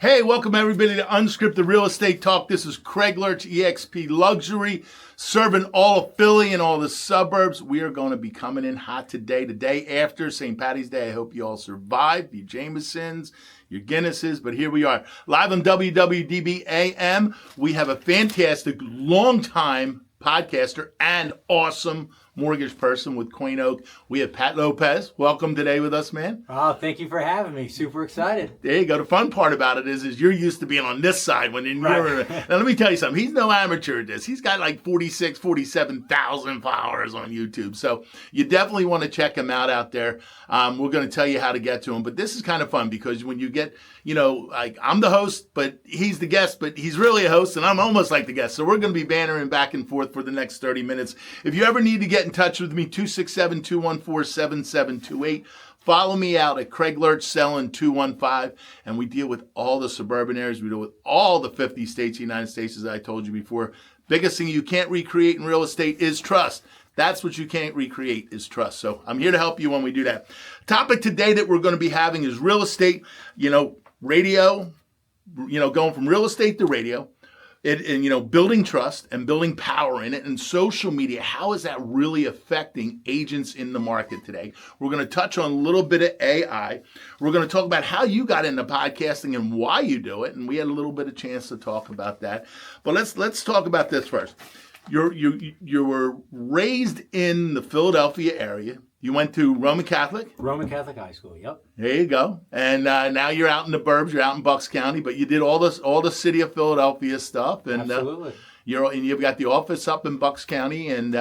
Hey, welcome everybody to Unscripted Real Estate Talk. This is Craig Lurch, eXp Luxury, serving all of Philly and all the suburbs. We are going to be coming in hot today, the day after St. Patty's Day. I hope you all survived, your Jamesons, your Guinnesses, but here we are. Live on WWDB AM, we have a fantastic, long-time podcaster and awesome mortgage person with Quain Oak. We have Pat Lopez. Welcome today with us, man. Oh, thank you for having me. Super excited. There you go. The fun part about it is you're used to being on this side when you're right. Now, let me tell you something. He's no amateur at this. He's got like 47,000 followers on YouTube. So you definitely want to check him out there. We're going to tell you how to get to him. But this is kind of fun because when you get, like I'm the host, but he's the guest, but he's really a host and I'm almost like the guest. So we're going to be bantering back and forth for the next 30 minutes. If you ever need to get in touch with me, 267-214-7728. Follow me out at Craig Lurch Selling 215, and we deal with all the suburban areas. We deal with all the 50 states, the United States, as I told you before. Biggest thing you can't recreate in real estate is trust. That's what you can't recreate is trust. So I'm here to help you when we do that. Topic today that we're going to be having is real estate, radio, going from real estate to radio. Building trust and building power in it, and social media. How is that really affecting agents in the market today? We're going to touch on a little bit of AI. We're going to talk about how you got into podcasting and why you do it, and we had a little bit of chance to talk about that. But let's talk about this first. You were raised in the Philadelphia area. You went to Roman Catholic High School, yep. There you go. And now you're out in the burbs. You're out in Bucks County, but you did all the city of Philadelphia stuff. And absolutely. You've got the office up in Bucks County, and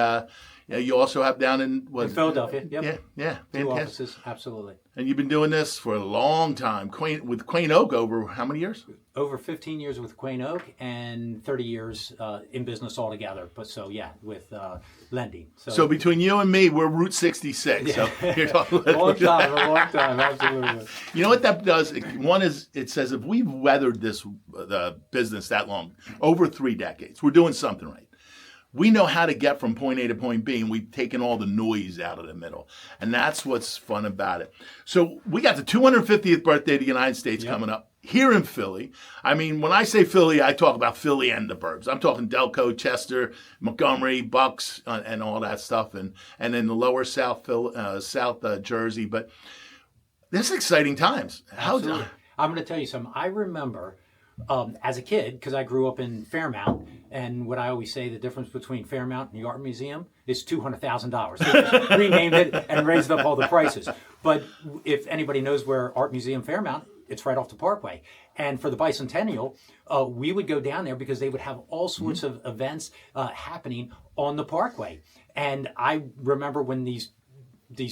you also have down in Philadelphia. Yep. Yeah. Two offices, absolutely. And you've been doing this for a long time. With Quain Oak over how many years? Over 15 years with Quain Oak and 30 years in business altogether. But with lending. So between you and me, we're Route 66. Yeah. So you're talking a long time, absolutely. You know what that does? One is it says if we've weathered this business that long, over 3 decades, we're doing something right. We know how to get from point A to point B, and we've taken all the noise out of the middle. And that's what's fun about it. So we got the 250th birthday of the United States coming up here in Philly. I mean, when I say Philly, I talk about Philly and the burbs. I'm talking Delco, Chester, Montgomery, Bucks, and all that stuff, and then the lower South Jersey. But this is exciting times. Absolutely. I'm going to tell you something. I remember as a kid, because I grew up in Fairmount, and what I always say, the difference between Fairmount and the Art Museum is $200,000. They renamed it and raised up all the prices. But if anybody knows where Art Museum Fairmount, it's right off the Parkway. And for the Bicentennial, we would go down there because they would have all sorts of events happening on the Parkway. And I remember when these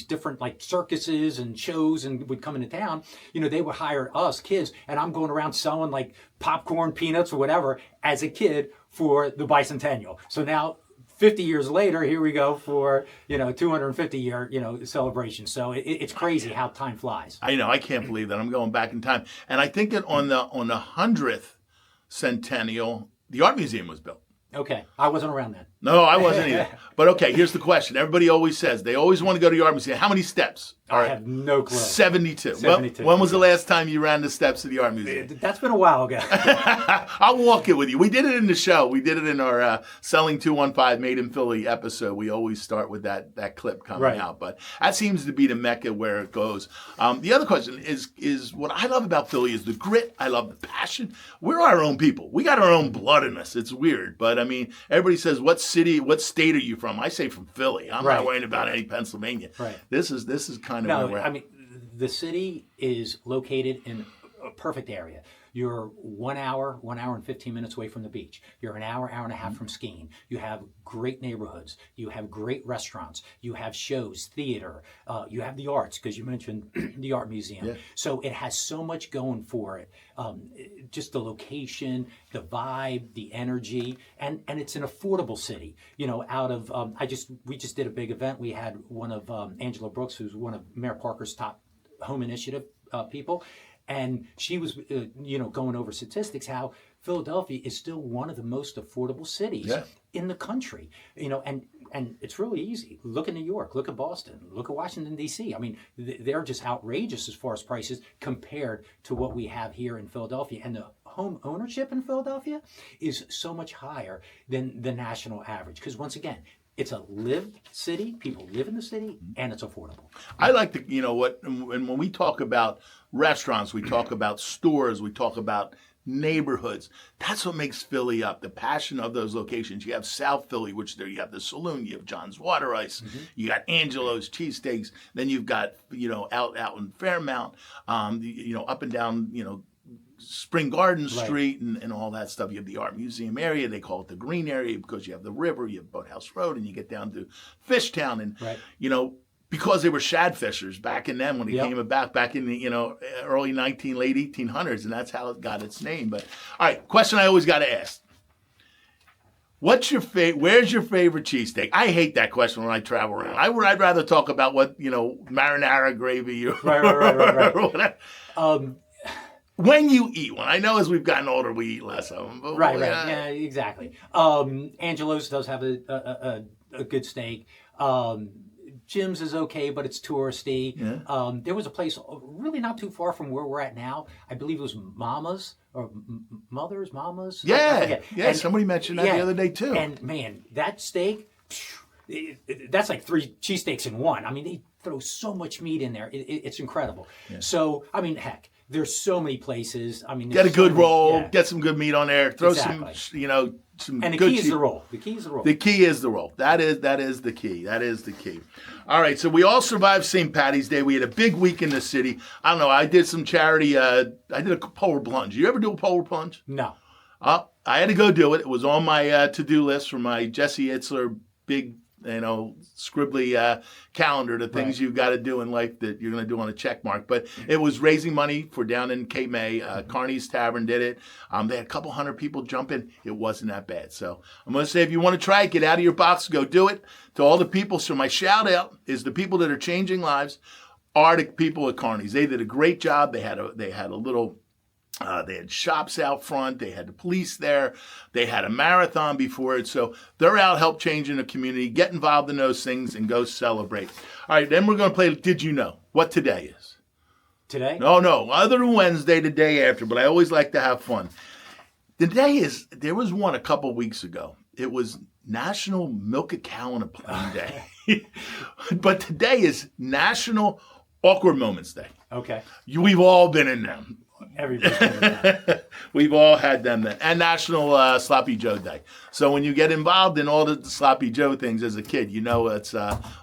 different like circuses and shows and would come into town, they would hire us kids, and I'm going around selling like popcorn, peanuts, or whatever as a kid for the Bicentennial. So now 50 years later, here we go for, 250 year, celebration. So it's crazy how time flies. I know. I can't believe that. I'm going back in time. And I think that on the 100th centennial, the Art Museum was built. Okay. I wasn't around then. No, I wasn't either. But okay, here's the question. Everybody always says they always want to go to the Art Museum. How many steps? I have no clue. 72. 72. When was the last time you ran the steps of the Art Museum? That's been a while ago. I'll walk it with you. We did it in the show. We did it in our Selling 215 Made in Philly episode. We always start with that clip coming out. But that seems to be the mecca where it goes. The other question is what I love about Philly is the grit. I love the passion. We're our own people. We got our own blood in us. It's weird. But I mean, everybody says, what state are you from? I say from Philly. I'm not worrying about any Pennsylvania. Right. This is kind of where we're at. I mean, the city is located in a perfect area. You're 1 hour and 15 minutes away from the beach. You're an hour and a half from skiing. You have great neighborhoods. You have great restaurants. You have shows, theater. You have the arts, because you mentioned the Art Museum. Yeah. So it has so much going for it. Just the location, the vibe, the energy, and it's an affordable city. We just did a big event. We had one of Angela Brooks, who's one of Mayor Parker's top home initiative people. And she was, going over statistics, how Philadelphia is still one of the most affordable cities in the country. And it's really easy. Look at New York, look at Boston, look at Washington, D.C. I mean, they're just outrageous as far as prices compared to what we have here in Philadelphia. And the home ownership in Philadelphia is so much higher than the national average. Because once again, it's a lived city. People live in the city, and it's affordable. I like to, when we talk about restaurants, we talk about stores, we talk about neighborhoods. That's what makes Philly up, the passion of those locations. You have South Philly, which there you have the Saloon, you have John's Water Ice, you got Angelo's Cheesesteaks, then you've got, out in Fairmount, up and down, Spring Garden Street and all that stuff. You have the art museum area. They call it the green area because you have the river, you have Boathouse Road, and you get down to Fishtown. And, because they were shad fishers back in then when it came about, back in the, early late 1800s, and that's how it got its name. But, all right, question I always got to ask. Where's your favorite cheesesteak? I hate that question when I travel around. I'd rather talk about what, marinara gravy or, Right. or whatever. When you eat one, I know as we've gotten older, we eat less of them. But Right. Yeah, exactly. Angelo's does have a good steak. Jim's is okay, but it's touristy. Yeah. There was a place really not too far from where we're at now. I believe it was Mama's or Mama's. Yeah. Somebody mentioned that the other day too. And man, that steak, that's like 3 cheesesteaks in one. I mean, they throw so much meat in there. It's incredible. Yeah. So, I mean, heck. There's so many places. I mean, get a good roll, get some good meat on there, throw some, some. And the good key is the roll. The key is the roll. The key is the roll. That is the key. That is the key. All right, so we all survived St. Patty's Day. We had a big week in the city. I don't know. I did some charity. I did a polar plunge. You ever do a polar plunge? No. I had to go do it. It was on my to-do list for my Jesse Itzler big, scribbly calendar, the things you've got to do in life that you're going to do on a check mark. But it was raising money for down in Cape May. Carney's Tavern did it. They had a couple hundred people jump in. It wasn't that bad. So I'm going to say, if you want to try it, get out of your box, go do it. To all the people, so my shout out is the people that are changing lives are the people at Carney's. They did a great job. They had a little... they had shops out front. They had the police there. They had a marathon before it. So they're out help changing the community. Get involved in those things and go celebrate. All right, then we're going to play Did You Know? What today is? Today? No. Other than Wednesday, the day after. But I always like to have fun. There was one a couple weeks ago. It was National Milk a Cow on a Plane Day. But today is National Awkward Moments Day. Okay. We've all been in them. Everybody's doing that. We've all had them then. And National Sloppy Joe Day. So when you get involved in all the Sloppy Joe things as a kid, it's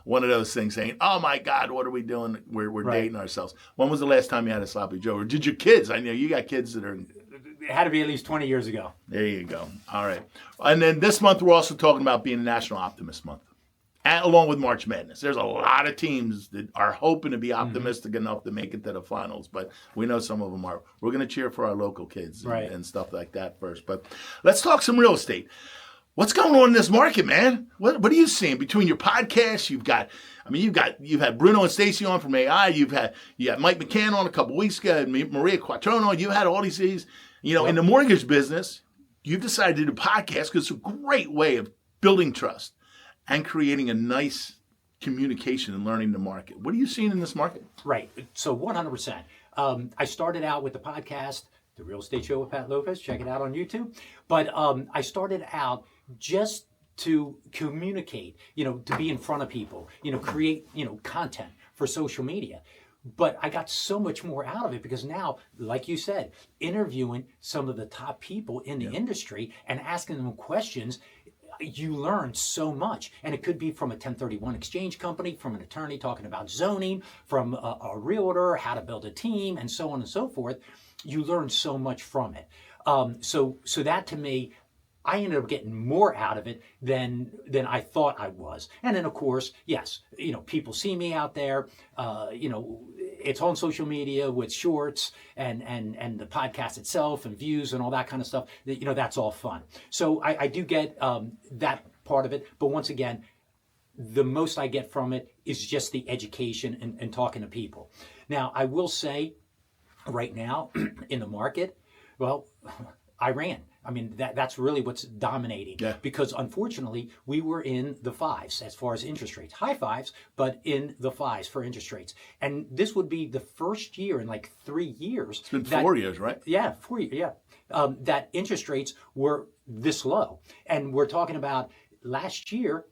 one of those things saying, oh my God, what are we doing? We're dating ourselves. When was the last time you had a Sloppy Joe? Or did your kids? I know you got kids that are... It had to be at least 20 years ago. There you go. All right. And then this month, we're also talking about being a National Optimist Month. And along with March Madness. There's a lot of teams that are hoping to be optimistic enough to make it to the finals, but we know some of them are. We're going to cheer for our local kids and stuff like that first. But let's talk some real estate. What's going on in this market, man? What are you seeing between your podcasts? You've had Bruno and Stacy on from AI. You had Mike McCann on a couple weeks ago, and Maria Quattrono. You had all these things. In the mortgage business, you've decided to do podcasts because it's a great way of building trust and creating a nice communication and learning the market. What are you seeing in this market? Right. So 100%. I started out with the podcast, The Real Estate Show with Pat Lopez. Check it out on YouTube. But I started out just to communicate, to be in front of people, create, content for social media. But I got so much more out of it because now, like you said, interviewing some of the top people in the industry and asking them questions, you learn so much. And it could be from a 1031 exchange company, from an attorney talking about zoning, from a realtor, how to build a team, and so on and so forth. You learn so much from it. So that to me, I ended up getting more out of it than I thought I was. And then of course, yes, people see me out there, it's on social media with shorts and the podcast itself and views and all that kind of stuff. That's all fun. So I do get that part of it. But once again, the most I get from it is just the education and talking to people. Now, I will say, right now in the market, well, Iran. I mean, that's really what's dominating. Yeah. Because unfortunately, we were in the fives as far as interest rates, high fives, but in the fives for interest rates. And this would be the first year in like 3 years. It's been 4 years, right? Yeah, 4 years. Yeah, that interest rates were this low, and we're talking about last year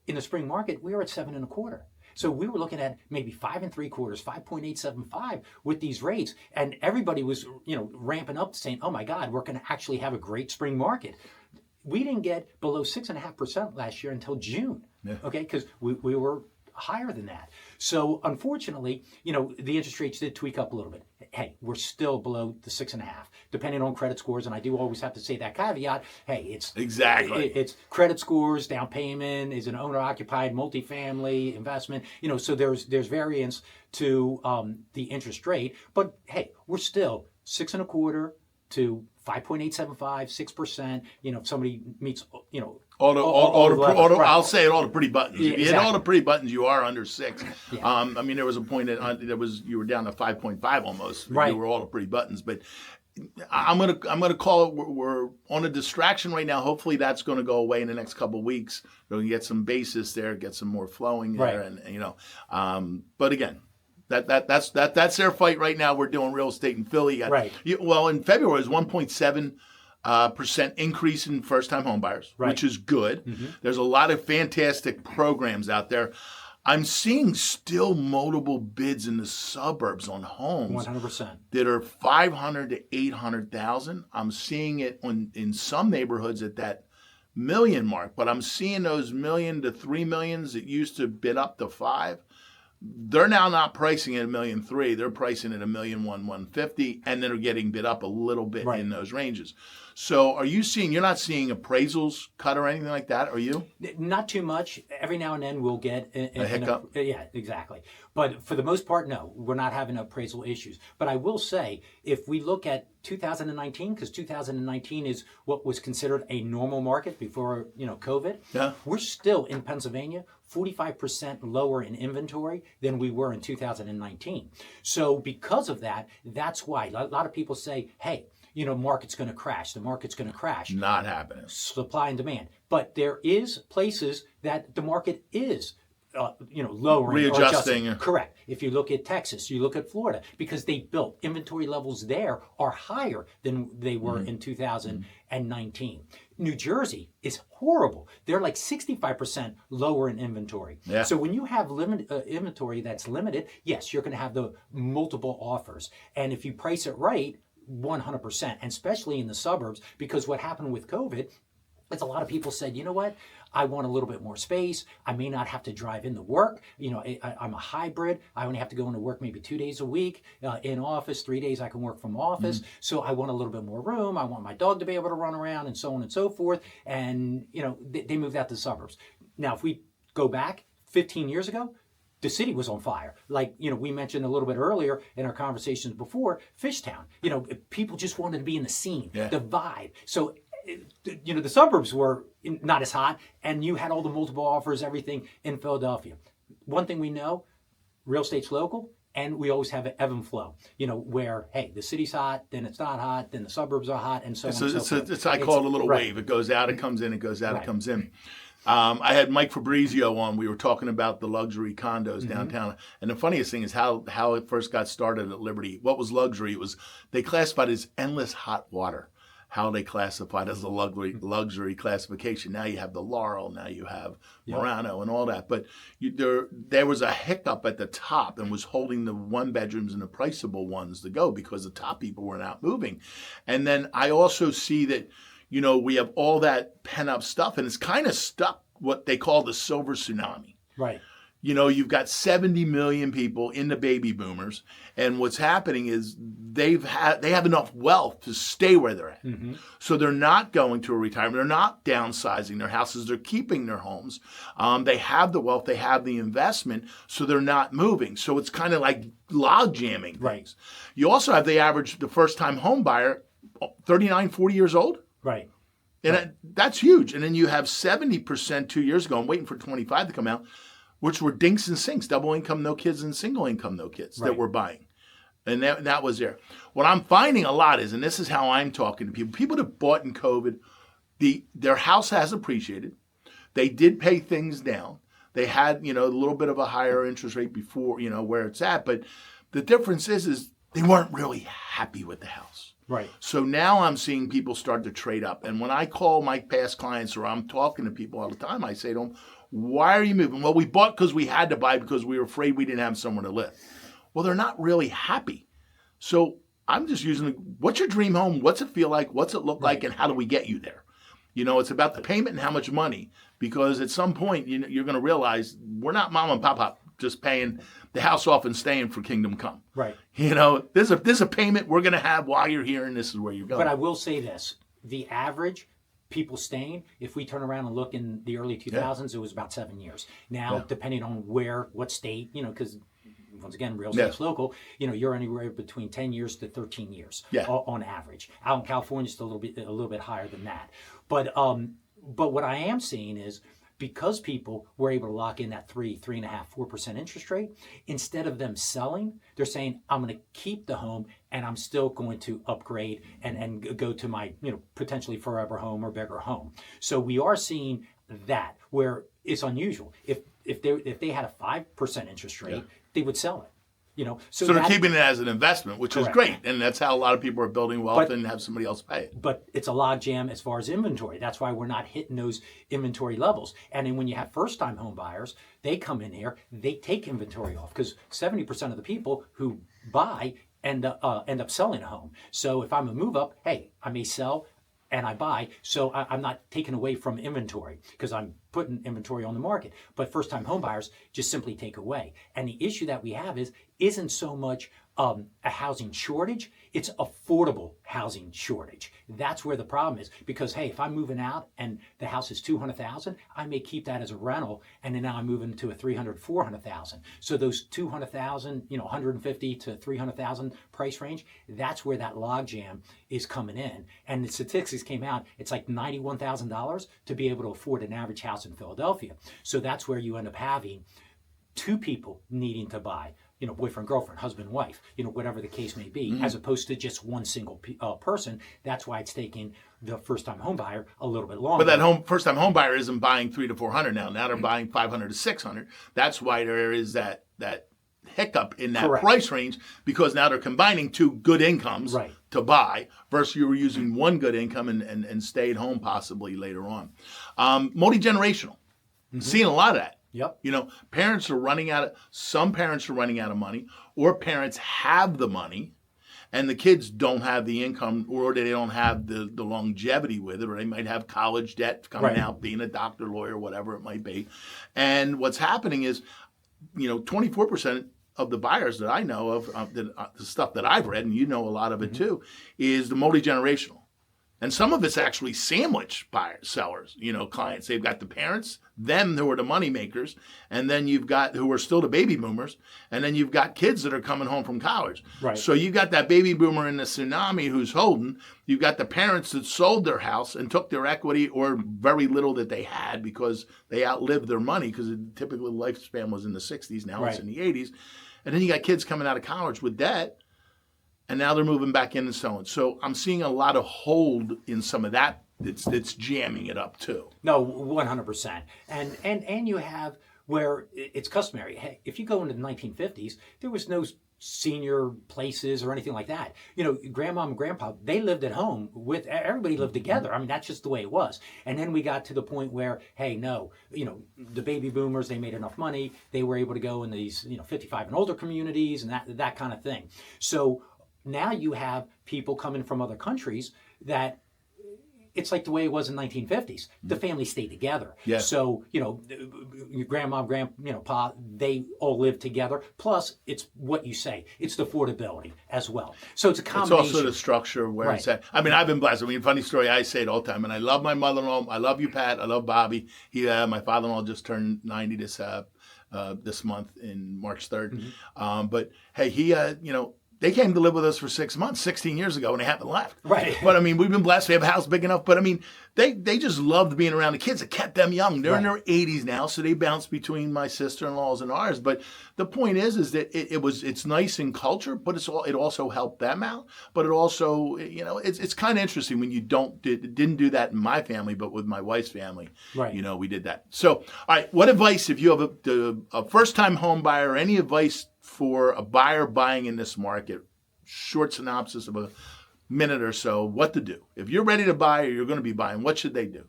in the spring market, we were at 7.25. So we were looking at maybe 5.75, 5.875 with these rates, and everybody was, ramping up, saying, "Oh my God, we're going to actually have a great spring market." We didn't get below 6.5% last year until June. Yeah. Okay, because we were higher than that. So unfortunately, the interest rates did tweak up a little bit. Hey, we're still below the 6.5, depending on credit scores. And I do always have to say that caveat. Hey, it's Exactly. it's credit scores, down payment, is an owner-occupied multifamily investment. So there's variance to the interest rate. But hey, we're still 6.25 to 5.875, 6%. If somebody meets, All the levels, right. I'll say it, all the pretty buttons. Yeah, If you hit exactly. all the pretty buttons, you are under 6. Yeah. I mean, there was a point you were down to 5.5 almost. Right. You were all the pretty buttons, but I'm gonna call it. We're on a distraction right now. Hopefully, that's going to go away in the next couple of weeks. We're going to get some basis there, get some more flowing there, Right. and but again. That's their fight right now. We're doing real estate in Philly. Right. Well, in February, it was 1.7% increase in first-time homebuyers, Right. which is good. Mm-hmm. There's a lot of fantastic programs out there. I'm seeing still multiple bids in the suburbs on homes 100%. that are 500 to 800,000. I'm seeing it in some neighborhoods at that million mark, but I'm seeing those million to 3 millions that used to bid up to 5. They're now not pricing at $1.3 million. They're pricing at $1.1 million, $1.50, and then are getting bid up a little bit Right. in those ranges. So you're not seeing appraisals cut or anything like that, are you? Not too much. Every now and then we'll get A hiccup? yeah, exactly. But for the most part, no, we're not having appraisal issues. But I will say, if we look at 2019, because 2019 is what was considered a normal market before COVID, Yeah. we're still in Pennsylvania 45% lower in inventory than we were in 2019. So because of that, that's why a lot of people say, hey, market's going to crash. The market's going to crash. Not happening. Supply and demand. But there is places that the market is, lowering, Readjusting. or adjusting. Correct. If you look at Texas, you look at Florida, because they built inventory levels there are higher than they were in 2019. New Jersey is horrible. They're like 65% lower in inventory. Yeah. So when you have inventory that's limited, yes, you're going to have the multiple offers. And if you price it right, 100%, and especially in the suburbs, because what happened with COVID is a lot of people said, you know what, I want a little bit more space. I may not have to drive into work. I'm a hybrid. I only have to go into work maybe 2 days a week in office. 3 days I can work from office. Mm-hmm. So I want a little bit more room. I want my dog to be able to run around, and so on and so forth. And, they moved out to the suburbs. Now, if we go back 15 years ago, the city was on fire. Like, we mentioned a little bit earlier in our conversations before, Fishtown. People just wanted to be in the scene, the vibe. So, the suburbs were not as hot, and you had all the multiple offers, everything in Philadelphia. One thing we know, real estate's local, and we always have an ebb and flow, where, hey, the city's hot, then it's not hot, then the suburbs are hot, and so on and so forth. I call it a little right. wave. It goes out, it comes in, it goes out, Right. it comes in. I had Mike Fabrizio on. We were talking about the luxury condos downtown. And the funniest thing is how it first got started at Liberty. What was luxury? It was, they classified it as endless hot water. How they classified as a luxury classification. Now you have the Laurel, now you have Murano and all that. But there was a hiccup at the top and was holding the one bedrooms and the priceable ones to go because the top people were not moving. And then I also see that, we have all that pent up stuff, and it's kind of stuck what they call the silver tsunami. Right. You've got 70 million people in the baby boomers, and what's happening is they have enough wealth to stay where they're at. Mm-hmm. So they're not going to a retirement. They're not downsizing their houses. They're keeping their homes. They have the wealth. They have the investment, so they're not moving. So it's kind of like log jamming things. Right. You also have the first-time home buyer, 39, 40 years old. Right. And that's huge. And then you have 70% 2 years ago, I'm waiting for 25 to come out, which were dinks and sinks, double income, no kids, and single income, no kids that were buying. And that was there. What I'm finding a lot is, and this is how I'm talking to people that bought in COVID, their house has appreciated. They did pay things down. They had, a little bit of a higher interest rate before, where it's at. But the difference is they weren't really happy with the house. Right. So now I'm seeing people start to trade up. And when I call my past clients or I'm talking to people all the time, I say to them, why are you moving? Well, we bought because we had to buy because we were afraid we didn't have somewhere to live. Well, they're not really happy. So I'm just using, what's your dream home? What's it feel like? What's it look like? And how do we get you there? It's about the payment and how much money. Because at some point, you're going to realize we're not mom and pop just paying the house off and staying for kingdom come. Right. There's a payment we're going to have while you're here, and this is where you're going. But I will say this. The average people staying, if we turn around and look in the early 2000s, it was about 7 years. Now, depending on what state, because once again, real estate's local, you're anywhere between 10 years to 13 years on average. Out in California, it's a little bit higher than that. But what I am seeing is, because people were able to lock in that 3.5%, 4% interest rate, instead of them selling, they're saying, I'm going to keep the home and I'm still going to upgrade and go to my, potentially forever home or bigger home. So we are seeing that, where it's unusual. If they had a 5% interest rate, they would sell it. So they're keeping it as an investment, which is great. And that's how a lot of people are building wealth and have somebody else pay it. But it's a log jam as far as inventory. That's why we're not hitting those inventory levels. And then when you have first-time home buyers, they come in here, they take inventory off, because 70% of the people who buy end up selling a home. So if I'm a move-up, hey, I may sell and I buy, so I'm not taking away from inventory because I'm putting inventory on the market. But first-time home buyers just simply take away. And the issue that we have isn't so much a housing shortage, it's affordable housing shortage. That's where the problem is. Because, hey, if I'm moving out and the house is $200,000, I may keep that as a rental, and then now I'm moving to a $300,000, $400,000. So those $200,000, $150,000 to $300,000 price range, that's where that logjam is coming in. And the statistics came out, it's like $91,000 to be able to afford an average house in Philadelphia. So that's where you end up having two people needing to buy, boyfriend, girlfriend, husband, wife, whatever the case may be, as opposed to just one single person. That's why it's taking the first-time home buyer a little bit longer. But that first-time home buyer isn't buying $300,000 to $400,000 now. Now they're buying $500,000 to $600,000. That's why there is that hiccup in that price range, because now they're combining two good incomes to buy versus you were using one good income and stay at home possibly later on. Multi-generational. Seeing a lot of that. Yep. Parents are running out some parents are running out of money, or parents have the money and the kids don't have the income, or they don't have the longevity with it, or they might have college debt coming out, being a doctor, lawyer, whatever it might be. And what's happening is, 24% of the buyers that I know of, the stuff that I've read, and a lot of it too, is the multi-generational. And some of it's actually sandwich buyers, sellers, clients. They've got the parents, them who are the money makers, and then you've got who are still the baby boomers, and then you've got kids that are coming home from college. Right. So you've got that baby boomer in the tsunami who's holding. You've got the parents that sold their house and took their equity or very little that they had because they outlived their money, because typically the lifespan was in the 60s. Now it's in the 80s. And then you got kids coming out of college with debt. And now they're moving back in and selling. So I'm seeing a lot of hold in some of that that's jamming it up too. No, 100%. And you have where it's customary. Hey, if you go into the 1950s, there was no senior places or anything like that. Grandma and grandpa, they lived at home with everybody lived together. I mean, that's just the way it was. And then we got to the point where, hey, no, the baby boomers, they made enough money. They were able to go in these, 55 and older communities and that kind of thing. So now you have people coming from other countries that it's like the way it was in 1950s. The family stayed together. Yeah. So, your grandma, pa, they all live together. Plus, it's what you say. It's the affordability as well. So it's a combination. It's also the structure where it's at. I mean, I've been blessed. Funny story, I say it all the time. And I love my mother-in-law. I love you, Pat. I love Bobby. My father-in-law just turned 90 this month in March 3rd. But, hey, he, they came to live with us for 6 months, 16 years ago, and they haven't left. Right. But I mean, we've been blessed. We have a house big enough. But I mean, they just loved being around the kids. It kept them young. They're in their 80s now, so they bounce between my sister-in-laws and ours. But the point is that it's nice in culture, but it also helped them out. But it also, it's kind of interesting when you didn't do that in my family, but with my wife's family, Right. We did that. So, all right, what advice, if you have a first-time home buyer, any advice for a buyer buying in this market, short synopsis of a minute or so, what to do? If you're ready to buy or you're going to be buying, what should they do?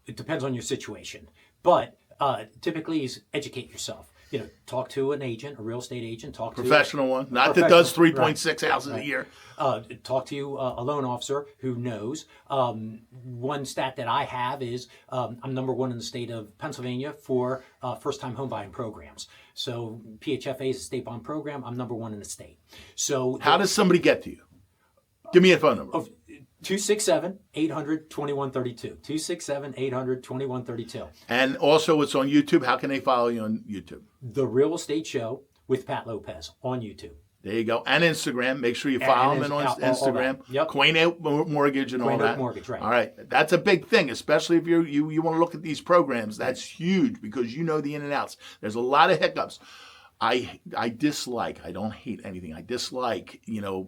It depends on your situation. But typically is educate yourself. Talk to an agent, a real estate agent. Professional one, not that does 3.6 houses a year. Talk to a loan officer who knows. One stat that I have is I'm number one in the state of Pennsylvania for first-time home buying programs. So PHFA is a state bond program. I'm number one in the state. So how does somebody get to you? Give me a phone number. 267-800-2132. 267-800-2132. And also it's on YouTube. How can they follow you on YouTube? The Real Estate Show with Pat Lopez on YouTube. There you go. And Instagram. Make sure you follow them on Instagram. Yep. Quaint Out Mortgage and all that. Quaint Out Mortgage, right. All right. That's a big thing, especially if you want to look at these programs. That's huge because you know the in and outs. There's a lot of hiccups. I dislike, I don't hate anything. I dislike,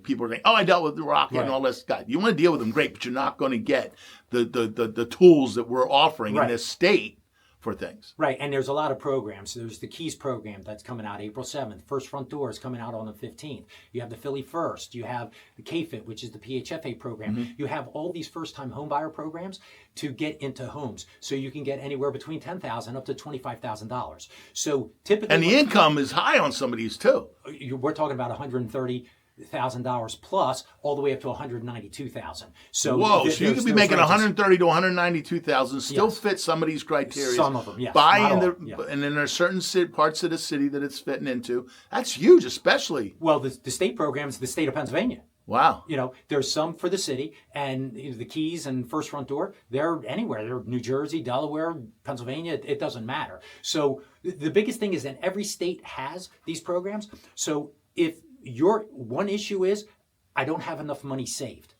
people are saying, I dealt with the rock and all this. God, you want to deal with them, great, but you're not going to get the tools that we're offering in this state for things. Right, and there's a lot of programs. There's the Keys program that's coming out April 7th. First Front Door is coming out on the 15th. You have the Philly First. You have the KFIT, which is the PHFA program. Mm-hmm. You have all these first-time homebuyer programs to get into homes. So you can get anywhere between $10,000 up to $25,000. So typically... And the income is high on some of these, too. We're talking about $130,000 plus all the way up to $192,000. So whoa! So you could be making $130,000 to $192,000, still fit some of these criteria. Some of them, yes. And then there's certain parts of the city that it's fitting into. That's huge, especially. Well, the state programs, the state of Pennsylvania. Wow. There's some for the city, and the Keys and First Front Door, they're anywhere. They're New Jersey, Delaware, Pennsylvania. It doesn't matter. So the biggest thing is that every state has these programs. So if your one issue is, I don't have enough money saved,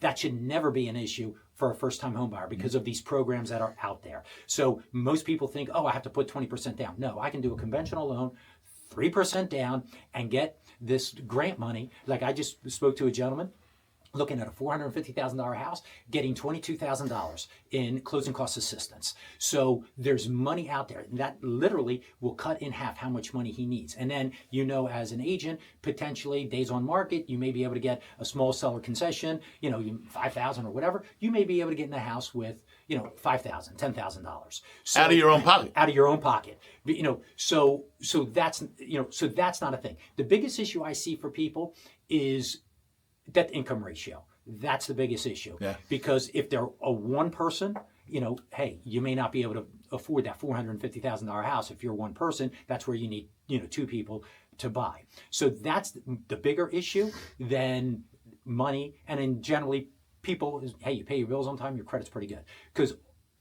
that should never be an issue for a first-time homebuyer because of these programs that are out there. So most people think, I have to put 20% down. No, I can do a conventional loan, 3% down, and get this grant money. Like I just spoke to a gentleman looking at a $450,000 house, getting $22,000 in closing cost assistance. So there's money out there. And that literally will cut in half how much money he needs. And then, as an agent, potentially days on market, you may be able to get a small seller concession, $5,000 or whatever. You may be able to get in the house with, $5,000, $10,000. So, out of your own pocket. Out of your own pocket. So that's not a thing. The biggest issue I see for people is debt to income ratio. That's the biggest issue. Yeah. Because if they're a one person, hey, you may not be able to afford that $450,000 house. If you're one person, that's where you need, two people to buy. So that's the bigger issue than money. And then generally people, hey, you pay your bills on time, your credit's pretty good. Because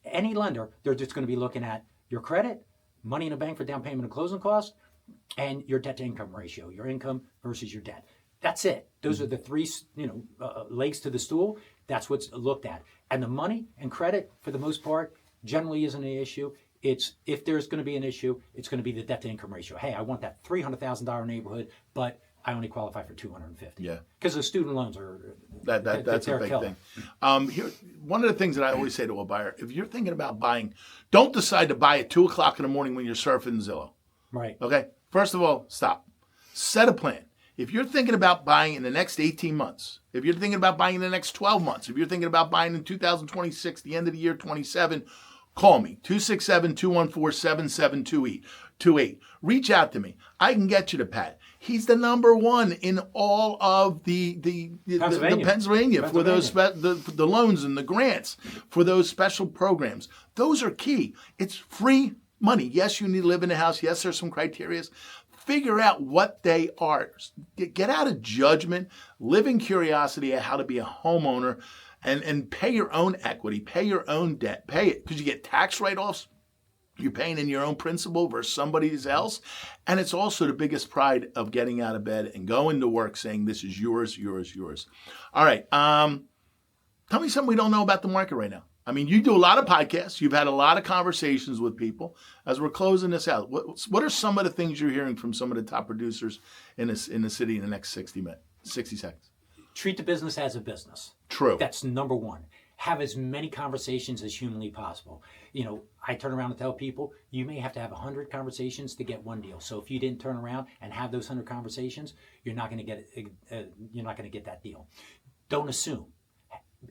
any lender, they're just going to be looking at your credit, money in the bank for down payment and closing costs, and your debt to income ratio, your income versus your debt. That's it. Those are the three, legs to the stool. That's what's looked at. And the money and credit, for the most part, generally isn't an issue. It's if there's going to be an issue, it's going to be the debt to income ratio. Hey, I want that $300,000 neighborhood, but I only qualify for $250,000. Yeah. Because the student loans are that's a big thing. Here, one of the things that I always say to a buyer: if you're thinking about buying, don't decide to buy at 2:00 in the morning when you're surfing Zillow. Right. Okay. First of all, stop. Set a plan. If you're thinking about buying in the next 18 months, if you're thinking about buying in the next 12 months, if you're thinking about buying in 2026, the end of the year 27, call me, 267-214-7728. Reach out to me. I can get you to Pat. He's the number one in all of the Pennsylvania for those the loans and the grants for those special programs. Those are key. It's free money. Yes, you need to live in a house. Yes, there's some criteria. Figure out what they are. Get out of judgment, live in curiosity of how to be a homeowner, and pay your own equity, pay your own debt, pay it, because you get tax write-offs. You're paying in your own principal versus somebody else. And it's also the biggest pride of getting out of bed and going to work saying, this is yours, yours, yours. All right. Tell me something we don't know about the market right now. I mean, you do a lot of podcasts. You've had a lot of conversations with people. As we're closing this out, what are some of the things you're hearing from some of the top producers in the city in the next 60 seconds? Treat the business as a business. True. That's number one. Have as many conversations as humanly possible. I turn around and tell people, you may have to have 100 conversations to get one deal. So if you didn't turn around and have those 100 conversations, you're not going to get that deal. Don't assume.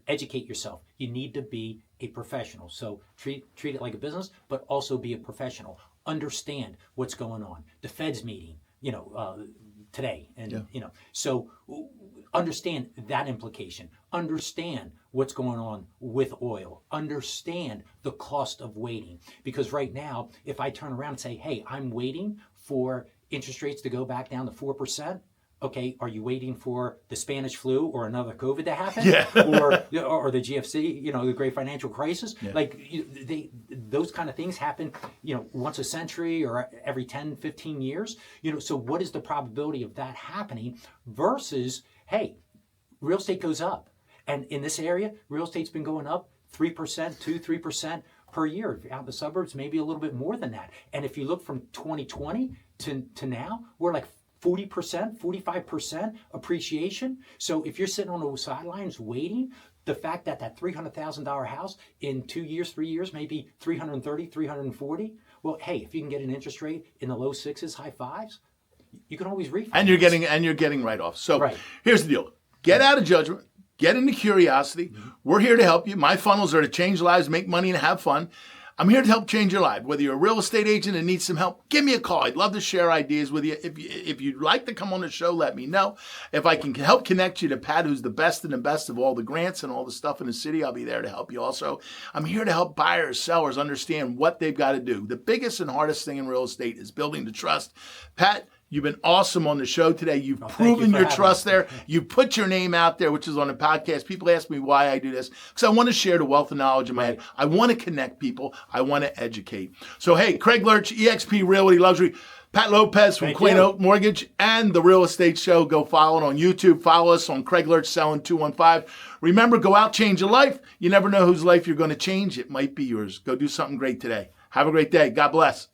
Educate yourself. You need to be a professional. So treat it like a business, but also be a professional. Understand what's going on. The Fed's meeting, today, and so understand that implication. Understand what's going on with oil. Understand the cost of waiting. Because right now, if I turn around and say, hey, I'm waiting for interest rates to go back down to 4%, okay, are you waiting for the Spanish flu or another COVID to happen? Yeah. or the GFC, the Great Financial Crisis? Yeah. Like, those kind of things happen, once a century or every 10, 15 years. So what is the probability of that happening versus, hey, real estate goes up. And in this area, real estate's been going up 3%, 3% per year. Out in the suburbs, maybe a little bit more than that. And if you look from 2020 to now, we're like 40%, 45% appreciation. So if you're sitting on the sidelines waiting, the fact that $300,000 house in 2 years, 3 years, maybe 330, 340, well, hey, if you can get an interest rate in the low sixes, high fives, you can always refinance. And you're getting write-offs. So right. Here's the deal. Get out of judgment. Get into curiosity. Mm-hmm. We're here to help you. My funnels are to change lives, make money, and have fun. I'm here to help change your life. Whether you're a real estate agent and need some help, give me a call. I'd love to share ideas with you. If you'd like to come on the show, let me know. If I can help connect you to Pat, who's the best of all the grants and all the stuff in the city, I'll be there to help you also. I'm here to help buyers, sellers understand what they've got to do. The biggest and hardest thing in real estate is building the trust. Pat, you've been awesome on the show today. You've proven your trust there. You put your name out there, which is on the podcast. People ask me why I do this, because I want to share the wealth of knowledge in my head. I want to connect people. I want to educate. So, hey, Craig Lurch, eXp Realty Luxury, Pat Lopez from Quaint Oak Mortgage, and The Real Estate Show. Go follow it on YouTube. Follow us on Craig Lurch Selling 215. Remember, go out, change your life. You never know whose life you're going to change. It might be yours. Go do something great today. Have a great day. God bless.